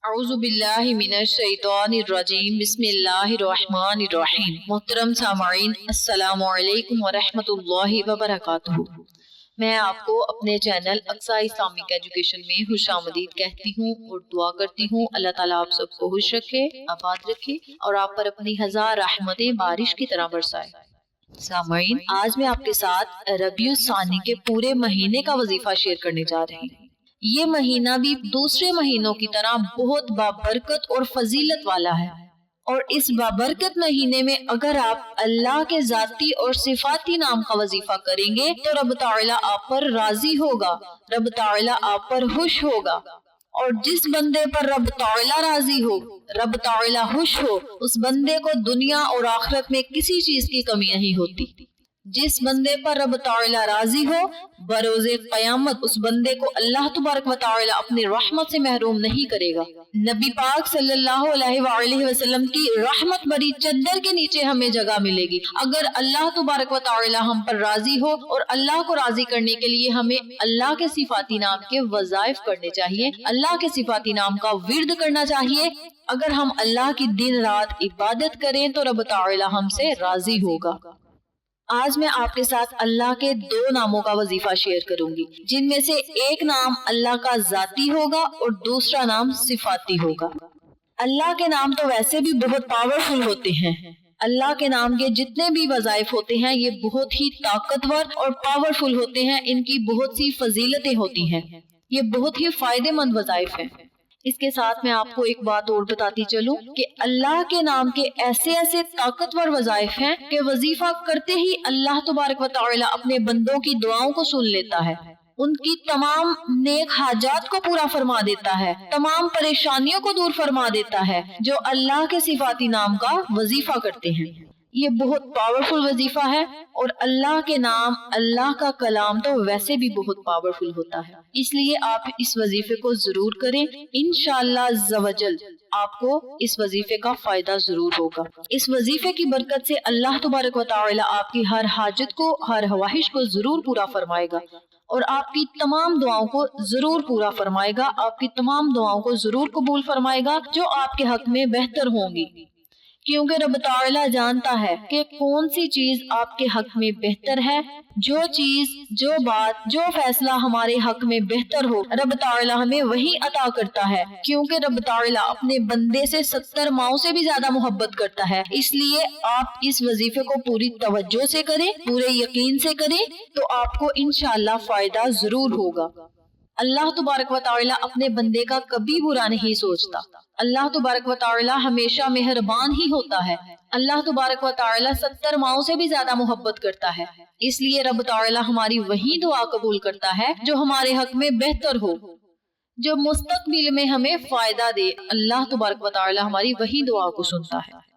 अऊज़ु बिल्लाहि मिनश शैतानिर रजीम बिस्मिल्लाहिर रहमानिर रहीम। मोहतरम सामाईन, अस्सलामु अलैकुम व रहमतुल्लाहि व बरकातुहू। मैं आपको अपने चैनल अक्सा इस्लामिक एजुकेशन में खुशामदीद कहती हूँ और दुआ करती हूँ अल्लाह ताला आप सबको खुश रखे, आबाद रखे और आप पर अपनी हजार रहमतें बारिश की तरह बरसाए। सामाईन, आज मैं आपके साथ रबीउल सानी के पूरे महीने का वजीफा शेयर करने जा रही हूँ। ये महीना भी दूसरे महीनों की तरह बहुत बाबरकत और फजीलत वाला है और इस बाबरकत महीने में अगर आप अल्लाह के जाती और सिफाती नाम का वजीफा करेंगे तो रब ताला आप पर राजी होगा, रब ताला आप पर खुश होगा। और जिस बंदे पर रब ताला राजी हो, रब ताला खुश हो, उस बंदे को दुनिया और आखिरत में किसी चीज की कमी नहीं होती। जिस बंदे पर रब ताला राजी हो, बरोज़े क़यामत उस बंदे को अल्लाह तबारक व ताला अपनी रहमत से महरूम नहीं करेगा। नबी पाक सल्लल्लाहु अलैहि वसल्लम की रहमत भरी चद्दर के नीचे हमें जगह मिलेगी अगर अल्लाह तबारक व ताला हम पर राजी हो। और अल्लाह को राजी करने के लिए हमें अल्लाह के सिफाती नाम के वज़ाइफ करने चाहिए, अल्लाह के सिफाती नाम का विर्द करना चाहिए। अगर हम अल्लाह की दिन रात इबादत करें तो रब ताला हमसे राजी होगा। आज मैं आपके साथ अल्लाह के दो नामों का वजीफा शेयर करूंगी, जिनमें से एक नाम अल्लाह का जाती होगा और दूसरा नाम सिफाती होगा। अल्लाह के नाम तो वैसे भी बहुत पावरफुल होते हैं। अल्लाह के नाम के जितने भी वज़ाइफ होते हैं ये बहुत ही ताकतवर और पावरफुल होते हैं। इनकी बहुत सी फजीलतें होती हैं, ये बहुत ही फायदेमंद वज़ाइफ हैं। इसके साथ मैं आपको एक बात और बताती चलूं कि अल्लाह के नाम के ऐसे ऐसे ताकतवर वज़ाइफ हैं कि वजीफा करते ही अल्लाह तबारक व तआला अपने बंदों की दुआओं को सुन लेता है, उनकी तमाम नेक हाजात को पूरा फरमा देता है, तमाम परेशानियों को दूर फरमा देता है जो अल्लाह के सिफाती नाम का वजीफा करते हैं। ये बहुत पावरफुल वजीफा है और अल्लाह के नाम, अल्लाह का कलाम तो वैसे भी बहुत पावरफुल होता है, इसलिए आप इस वजीफे को जरूर करें। इंशाअल्लाह ज़वजल आपको इस वजीफे का फायदा जरूर होगा। इस वजीफे की बरकत से अल्लाह तबारक व तआला आपकी हर हाजत को, हर ख्वाहिश को जरूर पूरा फरमाएगा और आपकी तमाम दुआओं को जरूर पूरा फरमाएगा, आपकी तमाम दुआओं को जरूर कबूल फरमाएगा जो आपके हक में बेहतर होंगी। क्योंकि रब ताला जानता है कि कौन सी चीज आपके हक में बेहतर है। जो चीज, जो बात, जो फैसला हमारे हक में बेहतर हो, रब ताला हमें वही अता करता है। क्योंकि रब ताला अपने बंदे से 70 माओं से भी ज्यादा मोहब्बत करता है। इसलिए आप इस वजीफे को पूरी तवज्जो से करें, पूरे यकीन से करें तो आपको इंशाअल्लाह फायदा जरूर होगा। अल्लाह तबारक व तआला अपने बंदे का कभी बुरा नहीं सोचता। अल्लाह तबारक व तआला हमेशा मेहरबान ही होता है। अल्लाह तबारक व तआला 70 माओं से भी ज्यादा मोहब्बत करता है। इसलिए रब तआला हमारी वही दुआ कबूल करता है जो हमारे हक में बेहतर हो, जो मुस्तकबिल में हमें फायदा दे। अल्लाह तबारक व तआला हमारी वही दुआ को सुनता है।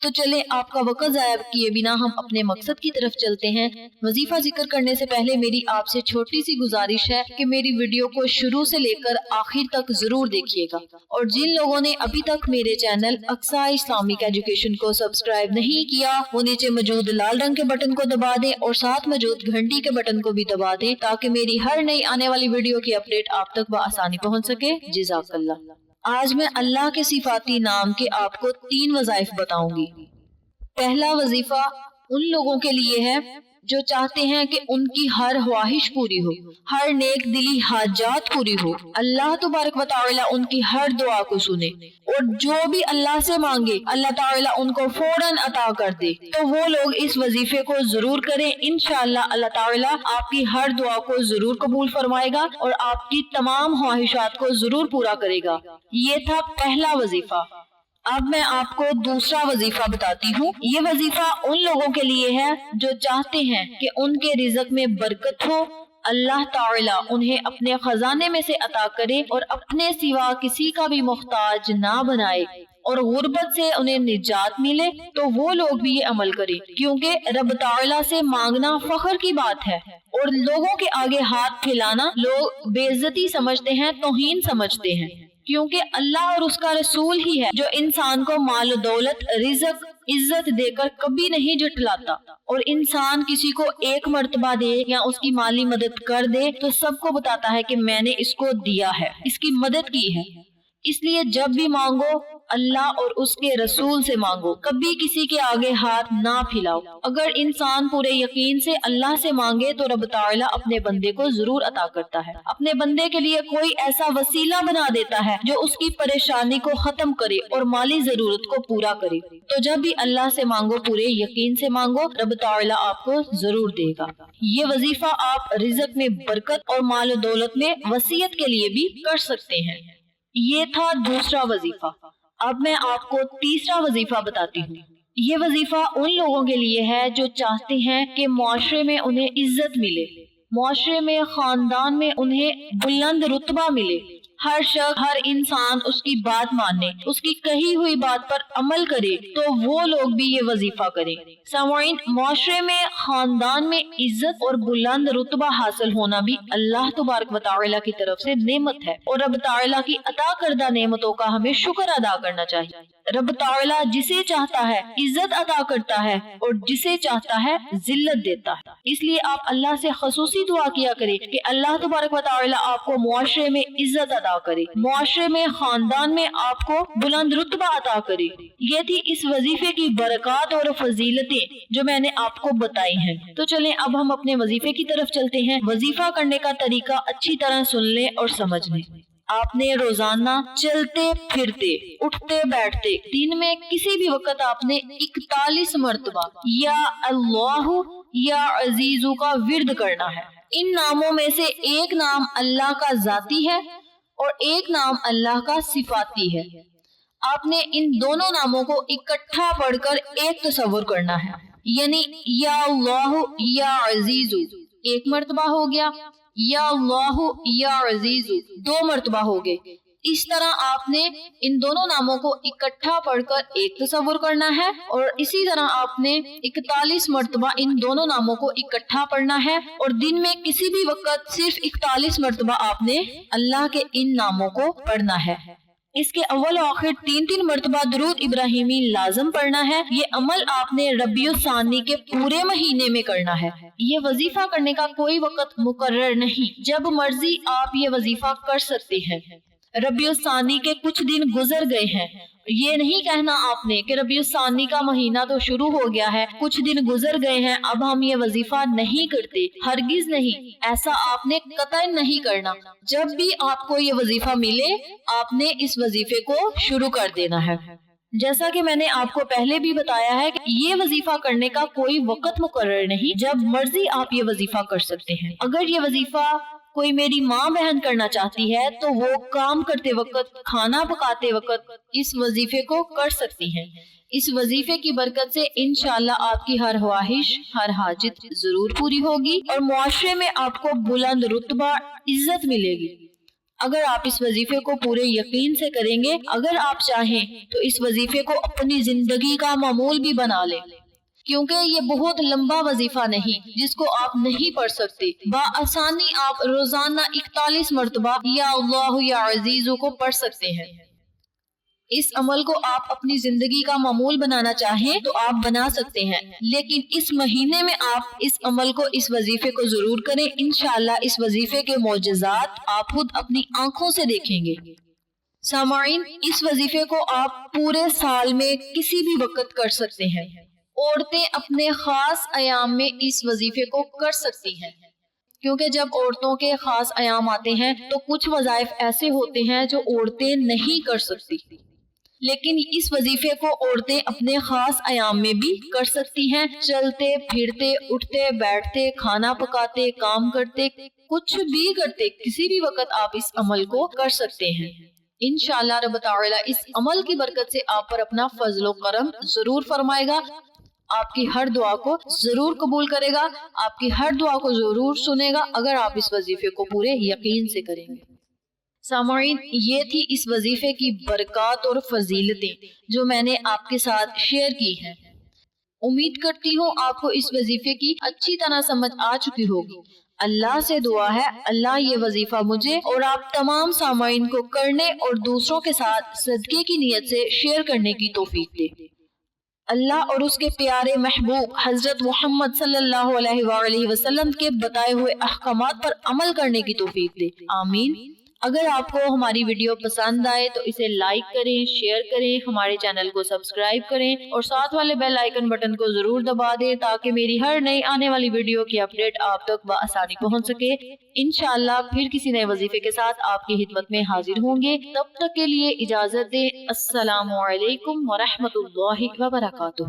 तो चले आपका वक्त ज़ाया किए बिना हम अपने मकसद की तरफ चलते हैं। वजीफा जिक्र करने से पहले मेरी आपसे छोटी सी गुजारिश है कि मेरी वीडियो को शुरू से लेकर आखिर तक जरूर देखिएगा और जिन लोगों ने अभी तक मेरे चैनल अक्सा इस्लामिक एजुकेशन को सब्सक्राइब नहीं किया वो नीचे मौजूद लाल रंग के बटन को दबा दें और साथ मौजूद घंटी के बटन को भी दबा दें ताकि मेरी हर नई आने वाली वीडियो की अपडेट आप तक बआसानी पहुँच सके। जज़ाकल्लाह। आज मैं अल्लाह के सिफाती नाम के आपको 3 वज़ाइफ बताऊंगी। पहला वजीफा उन लोगों के लिए है जो चाहते हैं कि उनकी हर ख्वाहिश पूरी हो, हर नेक दिली हाजात पूरी हो, अल्लाह तबारक व तआला उनकी हर दुआ को सुने और जो भी अल्लाह से मांगे अल्लाह ताला उनको फौरन अता कर दे। तो वो लोग इस वजीफे को जरूर करें। इंशाअल्लाह अल्लाह ताला आपकी हर दुआ को जरूर कबूल फरमाएगा और आपकी तमाम ख्वाहिशात को जरूर पूरा करेगा। ये था पहला वजीफा। अब मैं आपको दूसरा वजीफा बताती हूँ। ये वजीफा उन लोगों के लिए है जो चाहते हैं कि उनके रिज़्क में बरकत हो, अल्लाह ताला उन्हें अपने खजाने में से अता करे और अपने सिवा किसी का भी मोहताज ना बनाए और गुर्बत से उन्हें निजात मिले। तो वो लोग भी ये अमल करें क्योंकि रब ताला से मांगना फख्र की बात है और लोगों के आगे हाथ फैलाना लोग बेइज्जती समझते हैं, तौहीन समझते हैं। क्योंकि अल्लाह और उसका रसूल ही है जो इंसान को माल दौलत, रिज़्क, इज्जत देकर कभी नहीं झुठलाता और इंसान किसी को एक मर्तबा दे या उसकी माली मदद कर दे तो सबको बताता है कि मैंने इसको दिया है, इसकी मदद की है। اس لیے جب بھی مانگو اللہ اور اس کے رسول سے مانگو، کبھی کسی کے آگے ہاتھ نہ پھیلاؤ۔ اگر انسان پورے یقین سے اللہ سے مانگے تو رب تعالیٰ اپنے بندے کو ضرور عطا کرتا ہے، اپنے بندے کے لیے کوئی ایسا وسیلہ بنا دیتا ہے جو اس کی پریشانی کو ختم کرے اور مالی ضرورت کو پورا کرے۔ تو جب بھی اللہ سے مانگو پورے یقین سے مانگو، رب تعالیٰ آپ کو ضرور دے گا۔ یہ وظیفہ آپ رزق میں برکت اور مال و دولت میں وسعت کے لیے بھی کر سکتے ہیں۔ یہ تھا دوسرا وظیفہ۔ اب میں آپ کو تیسرا وظیفہ بتاتی ہوں۔ یہ وظیفہ ان لوگوں کے لیے ہے جو چاہتے ہیں کہ معاشرے میں انہیں عزت ملے، معاشرے میں، خاندان میں انہیں بلند رتبہ ملے، ہر شخص، ہر انسان اس کی بات مانے، اس کی کہی ہوئی بات پر عمل کرے، تو وہ لوگ بھی یہ وظیفہ کریں۔ سامعین، معاشرے میں، خاندان میں عزت اور بلند رتبہ حاصل ہونا بھی اللہ تبارک و تعالیٰ کی طرف سے نعمت ہے، اور رب تعالیٰ کی عطا کردہ نعمتوں کا ہمیں شکر ادا کرنا چاہیے۔ رب تعالیٰ جسے چاہتا ہے عزت عطا کرتا ہے اور جسے چاہتا ہے ذلت دیتا ہے۔ اس لیے آپ اللہ سے خصوصی دعا کیا کریں کہ اللہ تبارک و تعالیٰ آپ کو معاشرے میں عزت عطا کرے، معاشرے میں، خاندان میں آپ کو بلند رتبہ عطا کرے۔ یہ تھی اس وظیفے کی برکات اور فضیلتیں جو میں نے آپ کو بتائی ہیں۔ تو چلیں اب ہم اپنے وظیفے کی طرف چلتے ہیں۔ وظیفہ کرنے کا طریقہ اچھی طرح سن لیں اور سمجھ لیں۔ آپ نے روزانہ چلتے پھرتے، اٹھتے بیٹھتے، دن میں کسی بھی وقت آپ نے 41 مرتبہ یا اللہ یا عزیزو کا ورد کرنا ہے۔ ان ناموں میں سے ایک نام اللہ کا ذاتی ہے اور ایک نام اللہ کا صفاتی ہے۔ آپ نے ان دونوں ناموں کو اکٹھا پڑھ کر ایک تصور کرنا ہے، یعنی یا اللہ یا عزیزو ایک مرتبہ ہو گیا، یا اللہ یا عزیزو 2 مرتبہ ہو گئے۔ اس طرح آپ نے ان دونوں ناموں کو اکٹھا پڑھ کر ایک تصور کرنا ہے، اور اسی طرح آپ نے 41 مرتبہ ان دونوں ناموں کو اکٹھا پڑھنا ہے، اور دن میں کسی بھی وقت صرف 41 مرتبہ آپ نے اللہ کے ان ناموں کو پڑھنا ہے۔ اس کے اول و آخر 3 مرتبہ درود ابراہیمی لازم پڑھنا ہے۔ یہ عمل آپ نے ربیع الثانی کے پورے مہینے میں کرنا ہے۔ یہ وظیفہ کرنے کا کوئی وقت مقرر نہیں، جب مرضی آپ یہ وظیفہ کر سکتے ہیں۔ ربیع الثانی کے کچھ دن گزر گئے ہیں، یہ نہیں کہنا آپ نے کہ ربیع الثانی کا مہینہ تو شروع ہو گیا ہے، کچھ دن گزر گئے ہیں، اب ہم یہ وظیفہ نہیں کرتے۔ ہرگز نہیں، ایسا آپ نے قطعاً نہیں کرنا۔ جب بھی آپ کو یہ وظیفہ ملے، آپ نے اس وظیفے کو شروع کر دینا ہے۔ جیسا کہ میں نے آپ کو پہلے بھی بتایا ہے کہ یہ وظیفہ کرنے کا کوئی وقت مقرر نہیں، جب مرضی آپ یہ وظیفہ کر سکتے ہیں۔ اگر یہ وظیفہ کوئی میری ماں بہن کرنا چاہتی ہے تو وہ کام کرتے وقت، کھانا پکاتے وقت اس وظیفے کو کر سکتی ہیں۔ اس وظیفے کی برکت سے انشاءاللہ آپ کی ہر خواہش، ہر حاجت ضرور پوری ہوگی، اور معاشرے میں آپ کو بلند رتبہ، عزت ملے گی۔ اگر آپ اس وظیفے کو پورے یقین سے کریں گے، اگر آپ چاہیں تو اس وظیفے کو اپنی زندگی کا معمول بھی بنا لیں، کیونکہ یہ بہت لمبا وظیفہ نہیں جس کو آپ نہیں پڑھ سکتے۔ بآسانی آپ روزانہ 41 مرتبہ یا اللہ یا عزیزو کو پڑھ سکتے ہیں۔ اس عمل کو آپ اپنی زندگی کا معمول بنانا چاہیں تو آپ بنا سکتے ہیں، لیکن اس مہینے میں آپ اس عمل کو، اس وظیفے کو ضرور کریں۔ انشاءاللہ اس وظیفے کے معجزات آپ خود اپنی آنکھوں سے دیکھیں گے۔ سامعین، اس وظیفے کو آپ پورے سال میں کسی بھی وقت کر سکتے ہیں۔ عورتیں اپنے خاص ایام میں اس وظیفے کو کر سکتی ہیں، کیونکہ جب عورتوں کے خاص ایام آتے ہیں تو کچھ وظائف ایسے ہوتے ہیں جو عورتیں نہیں کر سکتی، لیکن اس وظیفے کو عورتیں اپنے خاص ایام میں بھی کر سکتی ہیں۔ چلتے پھرتے، اٹھتے بیٹھتے، کھانا پکاتے، کام کرتے، کچھ بھی کرتے، کسی بھی وقت آپ اس عمل کو کر سکتے ہیں۔ انشاءاللہ رب تعالیٰ اس عمل کی برکت سے آپ پر اپنا فضل و کرم ضرور فرمائے گا، آپ کی ہر دعا کو ضرور قبول کرے گا، آپ کی ہر دعا کو ضرور سنے گا اگر آپ اس وظیفے کو پورے یقین سے کریں گے۔ سامعین، یہ تھی اس وظیفے کی برکات اور فضیلتیں جو میں نے آپ کے ساتھ شیئر کی ہیں۔ امید کرتی ہوں آپ کو اس وظیفے کی اچھی طرح سمجھ آ چکی ہوگی۔ اللہ سے دعا ہے اللہ یہ وظیفہ مجھے اور آپ تمام سامعین کو کرنے اور دوسروں کے ساتھ صدقے کی نیت سے شیئر کرنے کی توفیق دے۔ اللہ اور اس کے پیارے محبوب حضرت محمد صلی اللہ علیہ وآلہ وسلم کے بتائے ہوئے احکامات پر عمل کرنے کی توفیق دے، آمین۔ اگر آپ کو ہماری ویڈیو پسند آئے تو اسے لائک کریں، شیئر کریں، ہمارے چینل کو سبسکرائب کریں اور ساتھ والے بیل آئیکن بٹن کو ضرور دبا دیں تاکہ میری ہر نئی آنے والی ویڈیو کی اپڈیٹ آپ تک بآسانی پہنچ سکے۔ انشاءاللہ پھر کسی نئے وظیفے کے ساتھ آپ کی خدمت میں حاضر ہوں گے، تب تک کے لیے اجازت دیں۔ السلام علیکم ورحمۃ اللہ وبرکاتہ۔